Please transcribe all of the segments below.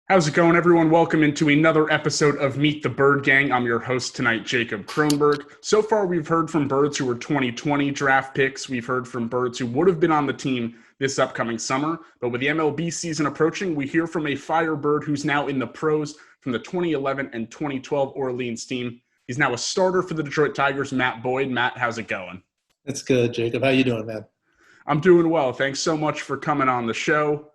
How's it going, everyone? Welcome into another episode of Meet the Bird Gang. I'm your host tonight, Jacob Kronberg. So far, we've heard from birds who were 2020 draft picks. We've heard from birds who would have been on the team this upcoming summer. But with the MLB season approaching, we hear from a Firebird who's now in the pros from the 2011 and 2012 Orleans team. He's now a starter for the Detroit Tigers, Matt Boyd. Matt, how's it going? It's good, Jacob. How you doing, man? I'm doing well. Thanks so much for coming on the show.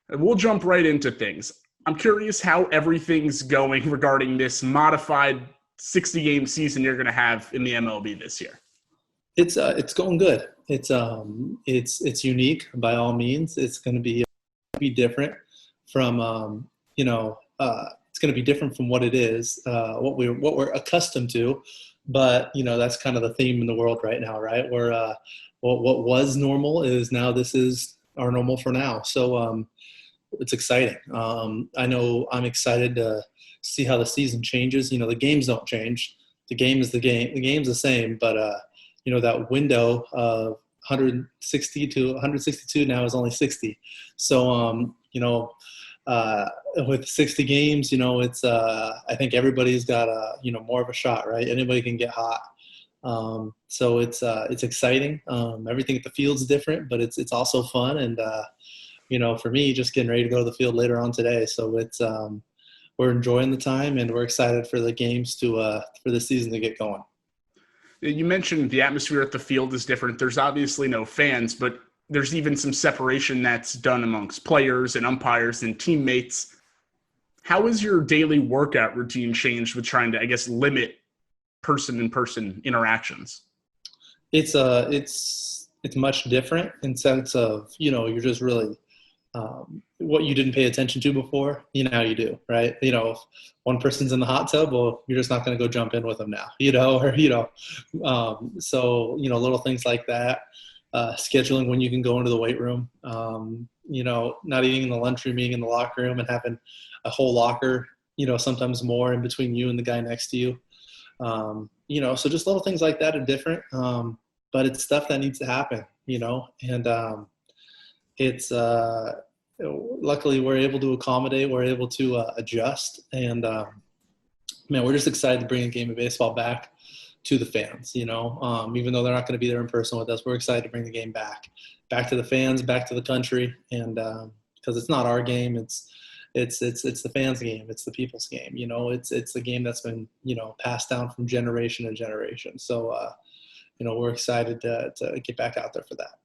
We'll jump right into things. I'm curious how everything's going regarding this modified 60-game season you're going to have in the MLB this year. It's going good. It's unique by all means. It's going to be different from it's going to be different from what it is, what we're accustomed to. But that's kind of the theme in the world right now, right? Where what was normal is now this is our normal for now. So it's exciting. I know I'm excited to see how the season changes. The games don't change. The game is the game. The game's the same, but that window of 160 to 162 now is only 60. So with 60 games, it's I think everybody's got more of a shot, right? Anybody can get hot. So it's exciting. Everything at the field's different, but it's also fun and. For me, just getting ready to go to the field later on today. So it's we're enjoying the time and we're excited for the games for the season to get going. You mentioned the atmosphere at the field is different. There's obviously no fans, but there's even some separation that's done amongst players and umpires and teammates. How has your daily workout routine changed with trying to, I guess, limit person-in-person interactions? It's much different in sense of, you're just really what you didn't pay attention to before, now you do, right? If one person's in the hot tub, well, you're just not going to go jump in with them now, so, little things like that, scheduling when you can go into the weight room, not eating in the lunchroom, eating in the locker room and having a whole locker, sometimes more in between you and the guy next to you. So just little things like that are different. But it's stuff that needs to happen, and it's luckily we're able to accommodate, we're able to adjust, and we're just excited to bring a game of baseball back to the fans, even though they're not going to be there in person with us, we're excited to bring the game back to the fans, back to the country, and because it's not our game, it's the fans' game, it's the people's game, it's the game that's been passed down from generation to generation. So we're excited to get back out there for that.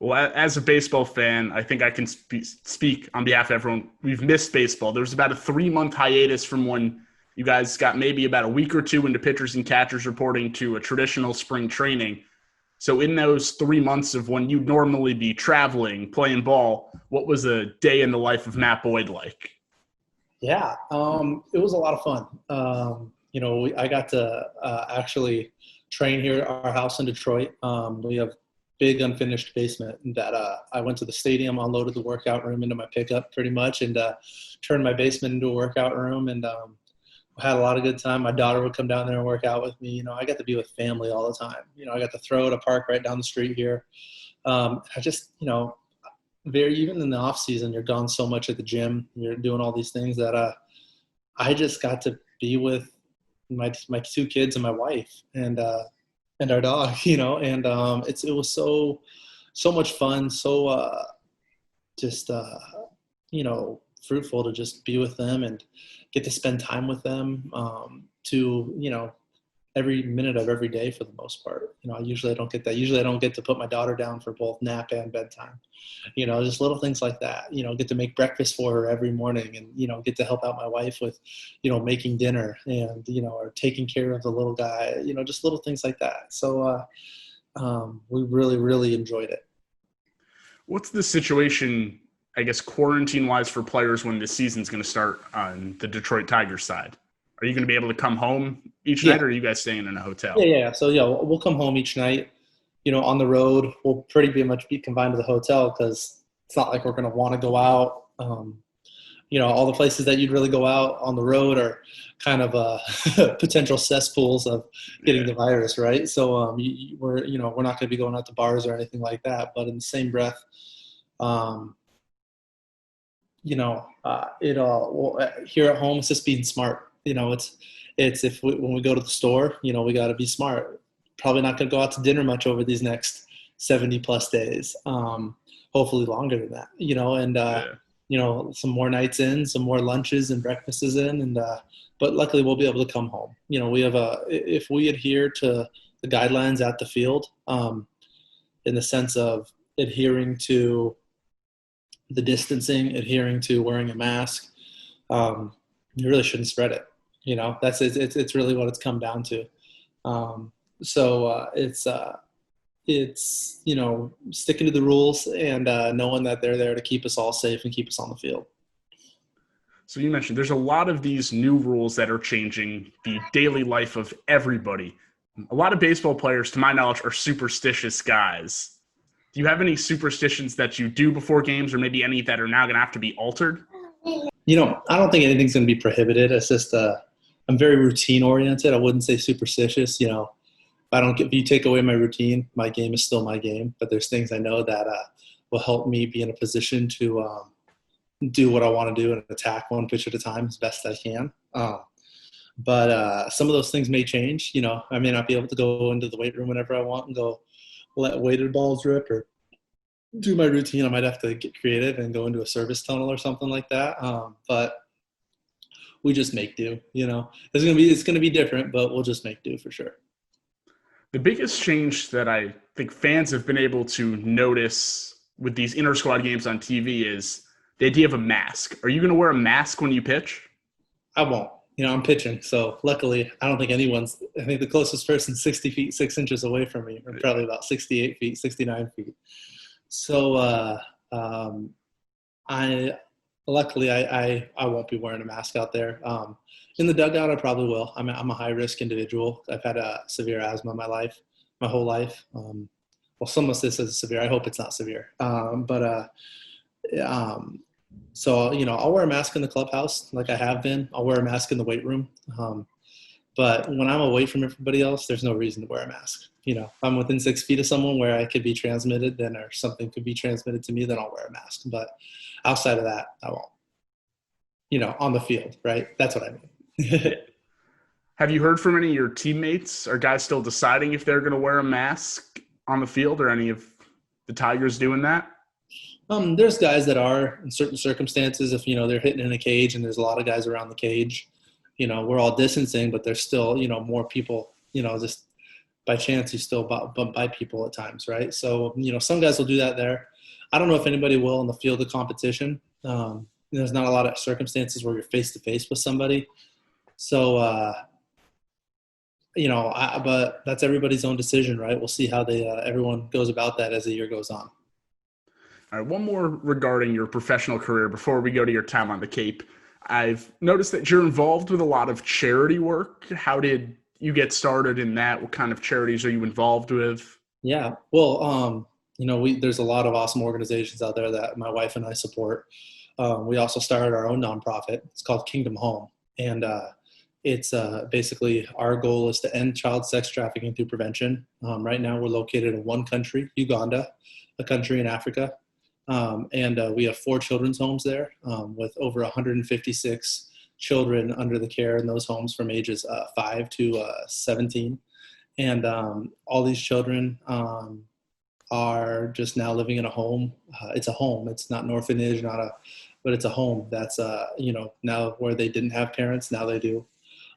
Well, as a baseball fan, I think I can speak on behalf of everyone. We've missed baseball. There was about a 3-month hiatus from when you guys got maybe about a week or two into pitchers and catchers reporting to a traditional spring training. So in those 3 months of when you'd normally be traveling, playing ball, what was a day in the life of Matt Boyd like? Yeah, it was a lot of fun. I got to actually train here at our house in Detroit. We have big unfinished basement that I went to the stadium, unloaded the workout room into my pickup pretty much, and turned my basement into a workout room, and had a lot of good time. My daughter would come down there and work out with me. I got to be with family all the time. I got to throw at a park right down the street here. I just, even in the off season, you're gone so much at the gym. You're doing all these things that I just got to be with my 2 kids and my wife and our dog, and it was so much fun. So fruitful to just be with them and get to spend time with them every minute of every day for the most part. Usually I don't get that. Usually I don't get to put my daughter down for both nap and bedtime. Just little things like that. Get to make breakfast for her every morning and, get to help out my wife with, making dinner and, or taking care of the little guy, just little things like that. So we really, really enjoyed it. What's the situation, I guess, quarantine-wise for players when the season's going to start on the Detroit Tigers side? Are you going to be able to come home each night, or are you guys staying in a hotel? Yeah. So, we'll come home each night. On the road, we'll pretty much be confined to the hotel because it's not like we're going to want to go out. all the places that you'd really go out on the road are kind of potential cesspools of getting the virus, right? So we're not going to be going out to bars or anything like that. But in the same breath, here at home, it's just being smart. When we go to the store, we got to be smart. Probably not going to go out to dinner much over these next 70 plus days. Hopefully longer than that, some more nights in, some more lunches and breakfasts in, but luckily we'll be able to come home. If we adhere to the guidelines at the field, in the sense of adhering to the distancing, adhering to wearing a mask, you really shouldn't spread it. It's really what it's come down to. It's sticking to the rules and knowing that they're there to keep us all safe and keep us on the field. So you mentioned there's a lot of these new rules that are changing the daily life of everybody. A lot of baseball players, to my knowledge, are superstitious guys. Do you have any superstitions that you do before games, or maybe any that are now going to have to be altered? I don't think anything's going to be prohibited. It's just I'm very routine oriented. I wouldn't say superstitious. If you take away my routine, my game is still my game. But there's things I know that will help me be in a position to do what I want to do and attack one pitch at a time as best I can. But some of those things may change. I may not be able to go into the weight room whenever I want and go let weighted balls rip or do my routine. I might have to get creative and go into a service tunnel or something like that. But we just make do. It's gonna be different, but we'll just make do for sure. The biggest change that I think fans have been able to notice with these inter-squad games on TV is the idea of a mask. Are you going to wear a mask when you pitch? I won't. I'm pitching, so luckily I don't think I think the closest person's 60 feet, 6 inches away from me, or probably about 68 feet, 69 feet. So I won't be wearing a mask out there. In the dugout, I probably will. I'm a high-risk individual. I've had a severe asthma my whole life. Some of this is severe. I hope it's not severe. So, I'll wear a mask in the clubhouse like I have been. I'll wear a mask in the weight room. But when I'm away from everybody else, there's no reason to wear a mask. If I'm within 6 feet of someone where I could be transmitted, or something could be transmitted to me, then I'll wear a mask. But outside of that, I won't. On the field, right? That's what I mean. Have you heard from any of your teammates? Are guys still deciding if they're going to wear a mask on the field, or any of the Tigers doing that? There's guys that are in certain circumstances. If they're hitting in a cage and there's a lot of guys around the cage, we're all distancing, but there's still more people. Just by chance you still bump by people at times, right? So some guys will do that there. I don't know if anybody will in the field of competition. There's not a lot of circumstances where you're face to face with somebody. So, but that's everybody's own decision, right? We'll see how everyone goes about that as the year goes on. All right, one more regarding your professional career before we go to your time on the Cape. I've noticed that you're involved with a lot of charity work. How did you get started in that? What kind of charities are you involved with? Yeah, well, there's a lot of awesome organizations out there that my wife and I support. We also started our own nonprofit. It's called Kingdom Home. And it's basically our goal is to end child sex trafficking through prevention. Right now we're located in one country, Uganda, a country in Africa. And we have 4 children's homes there with over 156 children under the care in those homes from ages 5 to 17. And all these children are just now living in a home. It's a home. It's not an orphanage, but it's a home that's, now where they didn't have parents, now they do.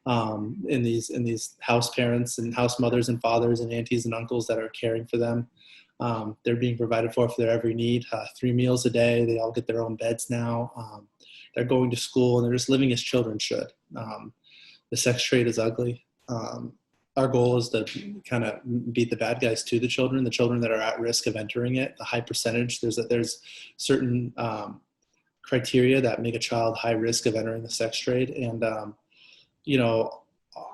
In these house parents and house mothers and fathers and aunties and uncles that are caring for them. They're being provided for their every need, 3 meals a day. They all get their own beds now. They're going to school and they're just living as children should. The sex trade is ugly. Our goal is to kind of beat the bad guys to the children that are at risk of entering it. The high percentage, there's certain criteria that make a child high risk of entering the sex trade. And,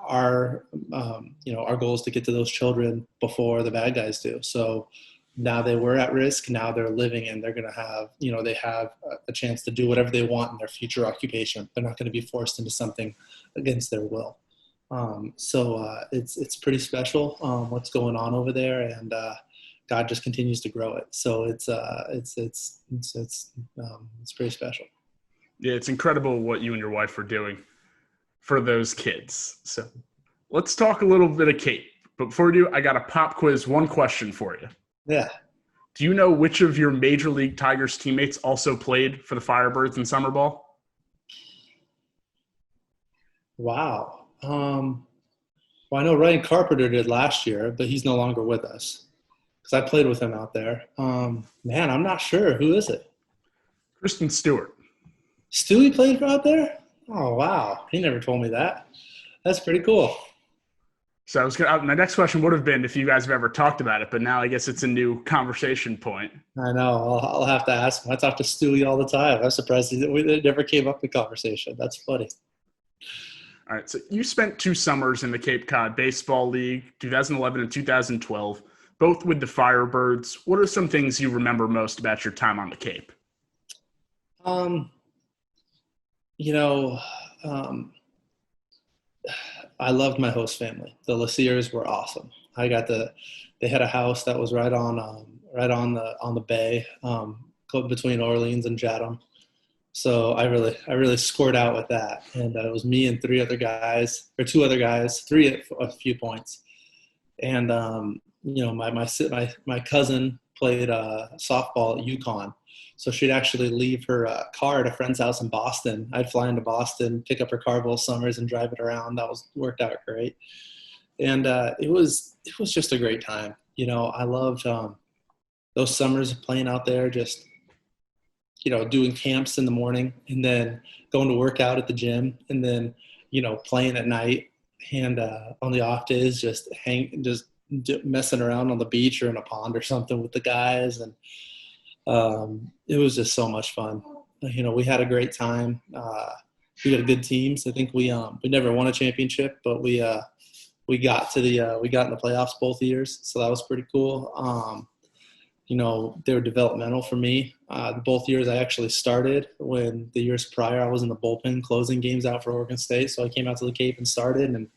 our goal is to get to those children before the bad guys do. So now they were at risk. Now they're living and they're going to have, they have a chance to do whatever they want in their future occupation. They're not going to be forced into something against their will. So it's pretty special what's going on over there, and God just continues to grow it. So it's pretty special. Yeah, it's incredible what you and your wife are doing for those kids. So let's talk a little bit of Cape. But before we do, I got a pop quiz, one question for you. Yeah. Do you know which of your Major League Tigers teammates also played for the Firebirds in summer ball? Wow. Well, I know Ryan Carpenter did last year, but he's no longer with us because I played with him out there. Man, I'm not sure. Who is it? Kristen Stewart. Stewie played out there? Oh, wow. He never told me that. That's pretty cool. So my next question would have been if you guys have ever talked about it, but now I guess it's a new conversation point. I know. I'll have to ask him. I talk to Stewie all the time. I'm surprised it never came up in conversation. That's funny. All right. So you spent 2 summers in the Cape Cod Baseball League, 2011 and 2012, both with the Firebirds. What are some things you remember most about your time on the Cape? I loved my host family. The Lassiers were awesome. They had a house that was right on the bay, between Orleans and Chatham. So I really scored out with that. And it was me and 2 other guys, 3 at a few points. And my cousin played softball at UConn. So she'd actually leave her car at a friend's house in Boston. I'd fly into Boston, pick up her car both summers, and drive it around. That worked out great, and it was just a great time. I loved those summers of playing out there, just doing camps in the morning, and then going to work out at the gym, and then playing at night, and on the off days just messing around on the beach or in a pond or something with the guys. And it was just so much fun. We had a great time. We had good teams. I think we never won a championship, but we got in the playoffs both years. So that was pretty cool. They were developmental for me. Both years I actually started. When the years prior I was in the bullpen closing games out for Oregon State. So I came out to the Cape and started, and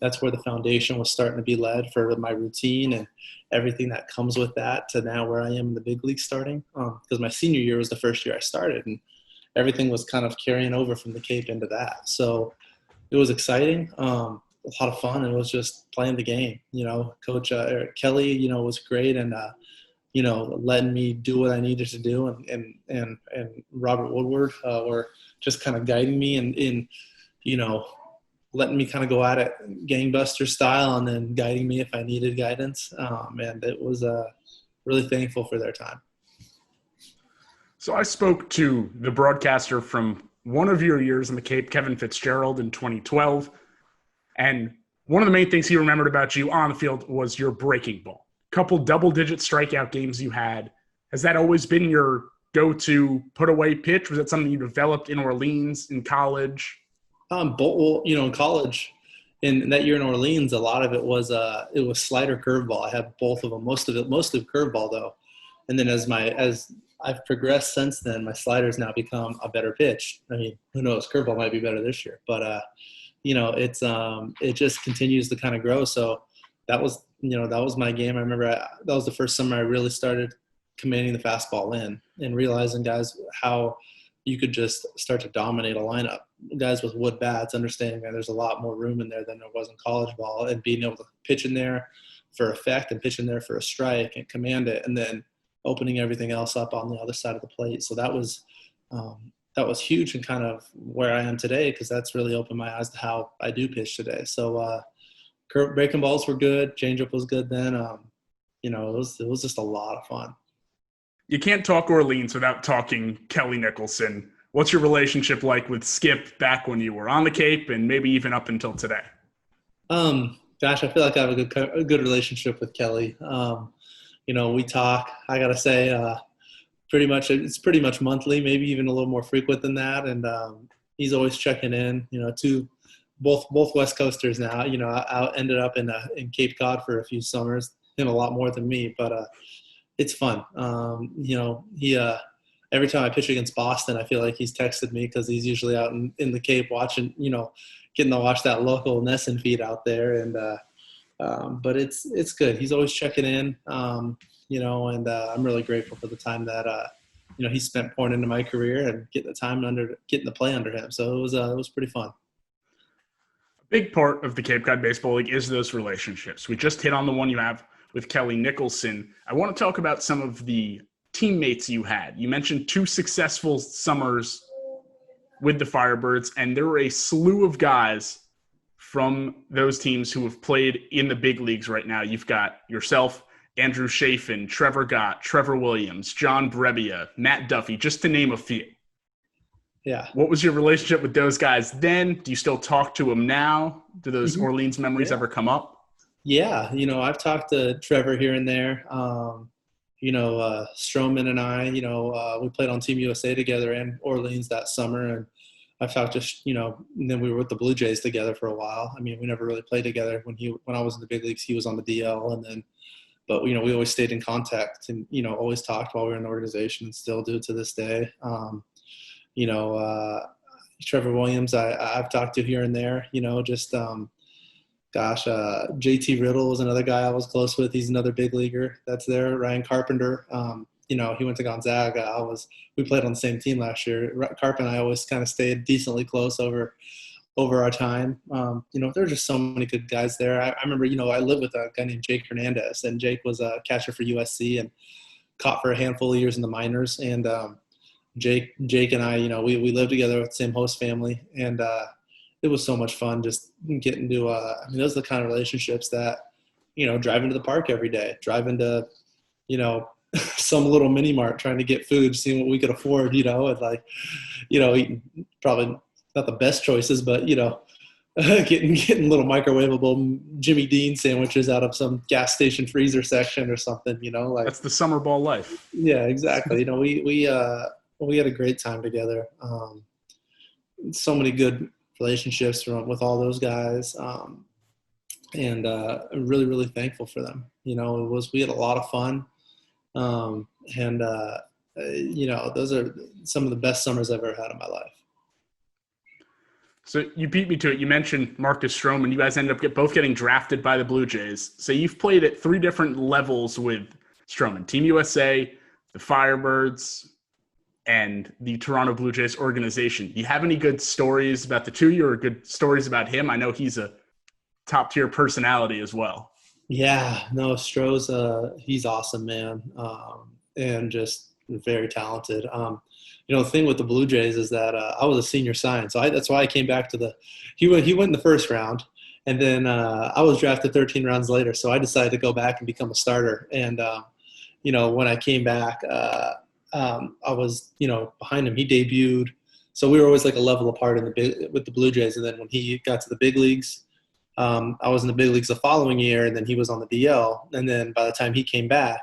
that's where the foundation was starting to be led for my routine and everything that comes with that to now where I am in the big league starting. Because my senior year was the first year I started, and everything was kind of carrying over from the Cape into that. So it was exciting, a lot of fun, and it was just playing the game. Coach Eric Kelly, was great, and letting me do what I needed to do, and Robert Woodward were just kind of guiding me in letting me kind of go at it gangbuster style, and then guiding me if I needed guidance. And it was really thankful for their time. So I spoke to the broadcaster from one of your years in the Cape, Kevin Fitzgerald, in 2012. And one of the main things he remembered about you on the field was your breaking ball. Couple double-digit strikeout games you had. Has that always been your go-to put-away pitch? Was that something you developed in Orleans, in college? In college, in that year in Orleans, a lot of it was slider curveball. I had both of them. Mostly curveball though. And then as I've progressed since then, my slider's now become a better pitch. I mean, who knows? Curveball might be better this year, but it just continues to kind of grow. So that was my game. I remember that was the first summer I really started commanding the fastball in and realizing, guys, how you could just start to dominate a lineup. Guys with wood bats, understanding that there's a lot more room in there than there was in college ball, and being able to pitch in there for effect and pitch in there for a strike and command it, and then opening everything else up on the other side of the plate. So that was huge, and kind of where I am today, because that's really opened my eyes to how I do pitch today. So breaking balls were good. Changeup was good then. It was just a lot of fun. You can't talk Orleans without talking Kelly Nicholson. What's your relationship like with Skip back when you were on the Cape and maybe even up until today? Gosh, I feel like I have a good relationship with Kelly. We talk, I got to say, it's pretty much monthly, maybe even a little more frequent than that. And he's always checking in, to both West Coasters now. I ended up in Cape Cod for a few summers, him a lot more than me, but it's fun. He every time I pitch against Boston, I feel like he's texted me because he's usually out in the Cape watching, getting to watch that local Nesson feed out there. And but it's good. He's always checking in, and I'm really grateful for the time that he spent pouring into my career and getting the play under him. So it was pretty fun. A big part of the Cape Cod Baseball League is those relationships. We just hit on the one you have with Kelly Nicholson. I want to talk about some of the teammates you had. You mentioned 2 successful summers with the Firebirds, and there were a slew of guys from those teams who have played in the big leagues right now. You've got yourself, Andrew Chafin, Trevor Gott, Trevor Williams, John Brebbia, Matt Duffy, just to name a few. Yeah. What was your relationship with those guys then? Do you still talk to them now? Do those Orleans memories ever come up? Yeah. I've talked to Trevor here and there. Stroman and I, we played on Team USA together in Orleans that summer. And I've talked to, and then we were with the Blue Jays together for a while. I mean, we never really played together. When I was in the big leagues, he was on the DL. But we always stayed in contact and, always talked while we were in the organization and still do to this day. Trevor Williams, I've talked to here and there, JT Riddle was another guy I was close with. He's another big leaguer that's there. Ryan Carpenter, he went to Gonzaga. We played on the same team last year. Carp and I always kind of stayed decently close over our time. There's just so many good guys there. I remember, I lived with a guy named Jake Hernandez, and Jake was a catcher for USC and caught for a handful of years in the minors. And Jake and I, we lived together with the same host family, and it was so much fun just getting to those are the kind of relationships that, driving to the park every day, driving to, some little mini mart trying to get food, seeing what we could afford, and eating probably not the best choices, but, getting little microwavable Jimmy Dean sandwiches out of some gas station freezer section or something, That's the summer ball life. Yeah, exactly. We had a great time together. So many good relationships with all those guys. And I'm really, really thankful for them. We had a lot of fun. Those are some of the best summers I've ever had in my life. So you beat me to it. You mentioned Marcus Stroman. You guys ended up both getting drafted by the Blue Jays. So you've played at 3 different levels with Stroman. Team USA, the Firebirds, and the Toronto Blue Jays organization. Do you have any good stories about the 2 of you or good stories about him? I know he's a top-tier personality as well. Yeah, no, Stroh's, he's awesome, man, and just very talented. The thing with the Blue Jays is that I was a senior sign, so that's why I came back to he went in the first round, and then I was drafted 13 rounds later, so I decided to go back and become a starter. And when I came back, I was behind him. He debuted, so we were always like a level apart with the Blue Jays. And then when he got to the big leagues, I was in the big leagues the following year, and then he was on the DL. And then by the time he came back,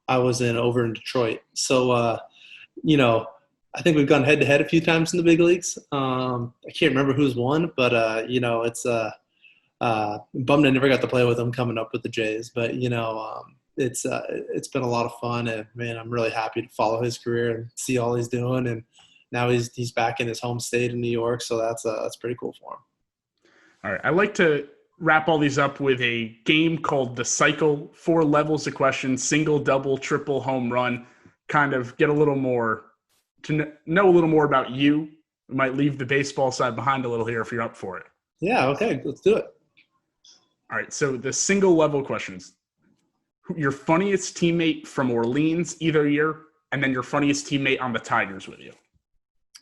I was over in Detroit. So I think we've gone head to head a few times in the big leagues. I can't remember who's won, but it's bummed I never got to play with him coming up with the Jays. But it's been a lot of fun, and man, I'm really happy to follow his career and see all he's doing. And now he's back in his home state in New York, so that's pretty cool for him. All right, I like to wrap all these up with a game called The Cycle. 4 levels of questions: single, double, triple, home run. Kind of get a little more to know a little more about you. We might leave the baseball side behind a little here if you're up for it. Yeah, okay, let's do it. All right, so the single level questions. Your funniest teammate from Orleans either year, and then your funniest teammate on the Tigers with you.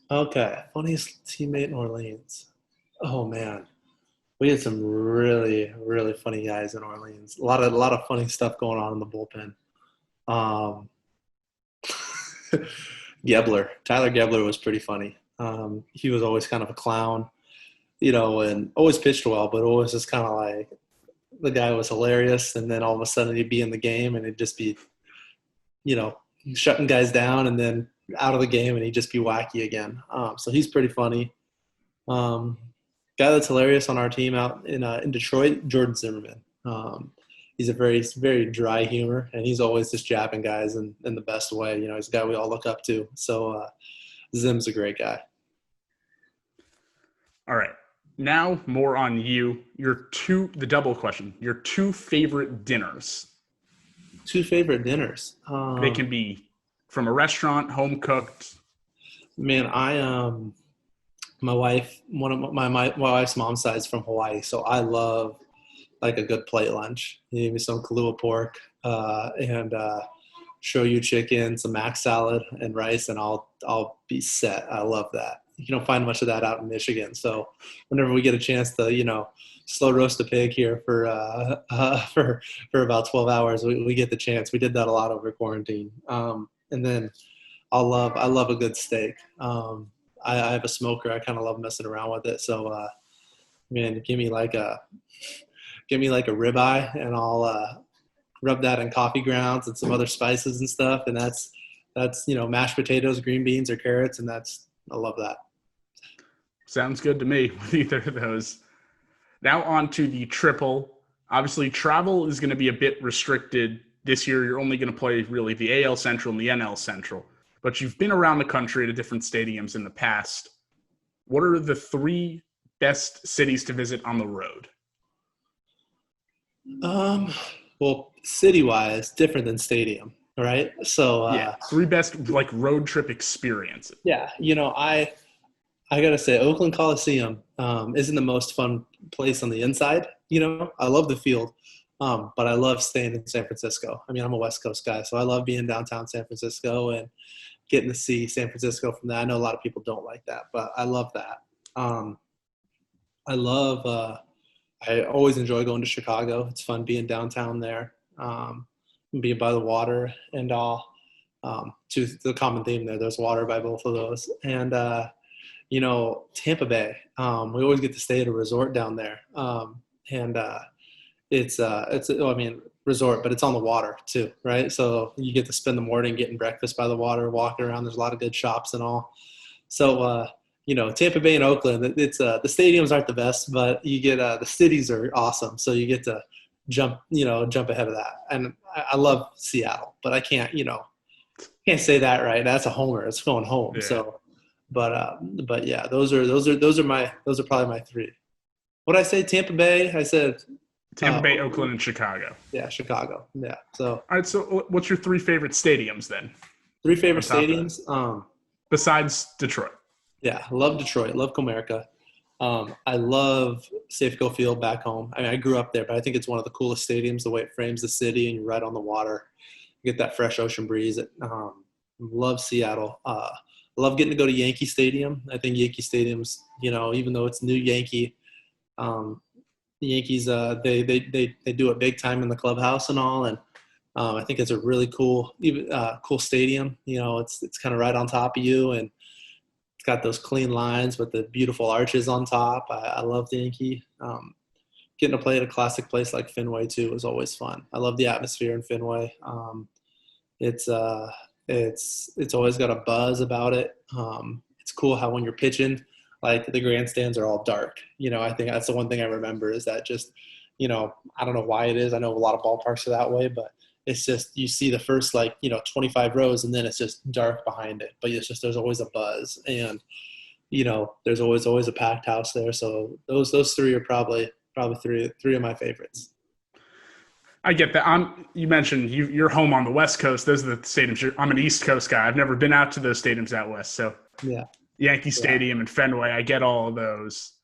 Okay, funniest teammate in Orleans. Oh man, we had some really, really funny guys in Orleans. A lot of funny stuff going on in the bullpen. Tyler Gebler was pretty funny. He was always kind of a clown, and always pitched well, but always just kind of like, the guy was hilarious. And then all of a sudden he'd be in the game and it'd just be, shutting guys down, and then out of the game and he'd just be wacky again. So he's pretty funny. Guy that's hilarious on our team out in Detroit, Jordan Zimmerman. he's a very, very dry humor, and he's always just jabbing guys in the best way. He's a guy we all look up to. So Zim's a great guy. All right. Now more on you. The double question. Your two favorite dinners. Two favorite dinners. They can be from a restaurant, home cooked. Man, my wife, one of my wife's mom's side is from Hawaii, so I love like a good plate lunch. You give me some Kahlua pork and shoyu chicken, some mac salad, and rice, and I'll be set. I love that. You don't find much of that out in Michigan, so whenever we get a chance to slow roast a pig here for about 12 hours, we get the chance. We did that a lot over quarantine, and then I love a good steak. I have a smoker. I kind of love messing around with it. So, man, give me like a ribeye, and I'll rub that in coffee grounds and some other spices and stuff. And that's mashed potatoes, green beans, or carrots, and I love that. Sounds good to me with either of those. Now on to the triple. Obviously, travel is going to be a bit restricted this year. You're only going to play really the AL Central and the NL Central. But you've been around the country to different stadiums in the past. What are the three best cities to visit on the road? Well, city-wise, different than stadium, right? So three best road trip experiences. Yeah, I gotta say, Oakland Coliseum isn't the most fun place on the inside. I love the field, but I love staying in San Francisco. I mean, I'm a West Coast guy, so I love being downtown San Francisco and getting to see San Francisco from that. I know a lot of people don't like that, but I love that. I always enjoy going to Chicago. It's fun being downtown there, being by the water and all. To the common theme there, there's water by both of those. And, Tampa Bay, we always get to stay at a resort down there. Resort, but it's on the water too, right? So you get to spend the morning getting breakfast by the water, walking around. There's a lot of good shops and all. So, Tampa Bay and Oakland, it's the stadiums aren't the best, but you get the cities are awesome. So you get to jump ahead of that. And I love Seattle, but I can't say that, right? That's a homer. It's going home. Yeah. So, but yeah, those are probably my three. What'd I say? Tampa Bay. I said Tampa Bay, Oakland, and Chicago. Yeah, Chicago. Yeah. So. All right. So, what's your three favorite stadiums then? Three favorite stadiums. Besides Detroit. Yeah, I love Detroit. Love Comerica. I love Safeco Field back home. I mean, I grew up there, but I think it's one of the coolest stadiums. The way it frames the city, and you're right on the water. You get that fresh ocean breeze. Love Seattle. Love getting to go to Yankee Stadium. I think Yankee Stadium's, even though it's new Yankee, the Yankees they do it big time in the clubhouse and all, and I think it's a really cool stadium. It's kind of right on top of you, and it's got those clean lines with the beautiful arches on top. I love the Yankee. Getting to play at a classic place like Fenway too is always fun. I love the atmosphere in Fenway. It's always got a buzz about it. It's cool how when you're pitching, like the grandstands are all dark. I think that's the one thing I remember is that just, I don't know why it is. I know a lot of ballparks are that way, but it's just, you see the first 25 rows and then it's just dark behind it, but it's just, there's always a buzz and, there's always a packed house there. So those three are probably three of my favorites. I get that. You mentioned you're home on the West Coast. Those are the stadiums. I'm an East Coast guy. I've never been out to those stadiums out west. So yeah, Yankee Stadium and Fenway, I get all of those.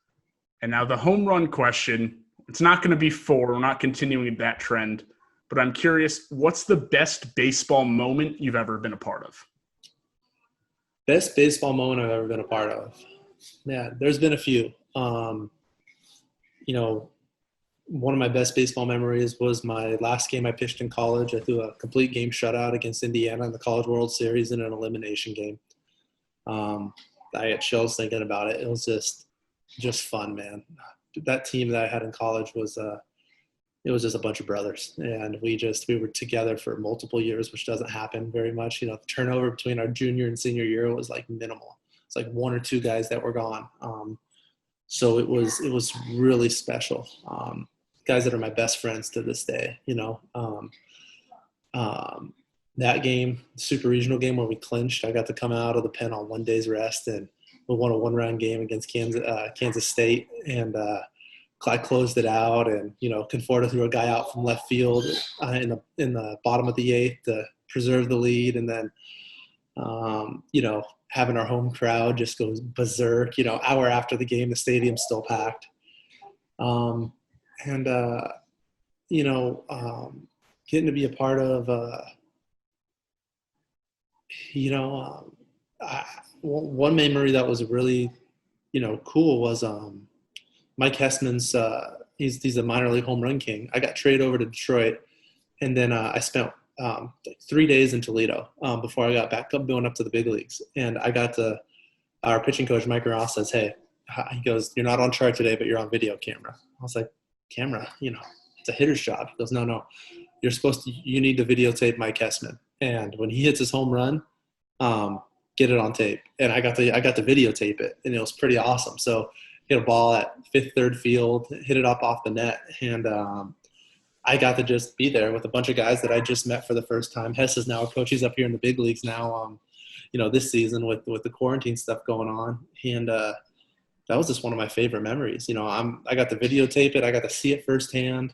And now the home run question. It's not going to be 4. We're not continuing that trend. But I'm curious, what's the best baseball moment you've ever been a part of? Best baseball moment I've ever been a part of. Yeah, there's been a few. One of my best baseball memories was my last game I pitched in college. I threw a complete game shutout against Indiana in the College World Series in an elimination game. I had chills thinking about it. It was just fun, man. That team that I had in college was it was just a bunch of brothers, and we were together for multiple years, which doesn't happen very much. The turnover between our junior and senior year was minimal. It's 1 or 2 guys that were gone. So it was really special. guys that are my best friends to this day. That game, super regional game where we clinched, I got to come out of the pen on 1 day's rest, and we won a 1-round game against Kansas State, and I closed it out, and Conforto threw a guy out from left field in the bottom of the 8th to preserve the lead, and then having our home crowd just goes berserk. Hour after the game, the stadium's still packed, and getting to be a part of one memory that was really, cool was Mike Hessman's. He's a minor league home run king. I got traded over to Detroit, and then I spent 3 days in Toledo before I got back up going up to the big leagues. And I got our pitching coach Mike Ross says, "Hey," he goes, "You're not on chart today, but you're on video camera." I was like, "Camera? It's a hitter's job." He goes, "No. You need to videotape Mike Hessman. And when he hits his home run, get it on tape." And I got to videotape it, and it was pretty awesome. So hit a ball at 5th, 3rd field, hit it up off the net. And I got to just be there with a bunch of guys that I just met for the first time. Hess is now a coach. He's up here in the big leagues now, this season with the quarantine stuff going on. And that was just one of my favorite memories. I got to videotape it. I got to see it firsthand.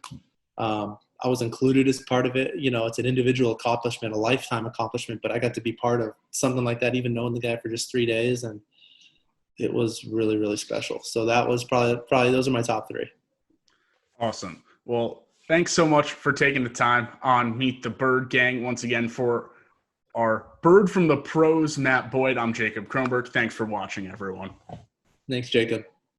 I was included as part of it. It's an individual accomplishment, a lifetime accomplishment, but I got to be part of something like that, even knowing the guy for just 3 days. And it was really, really special. So that was probably those are my top 3. Awesome. Well, thanks so much for taking the time on Meet the Bird Gang. Once again, for our Bird from the Pros, Matt Boyd, I'm Jacob Kronberg. Thanks for watching, everyone. Thanks, Jacob.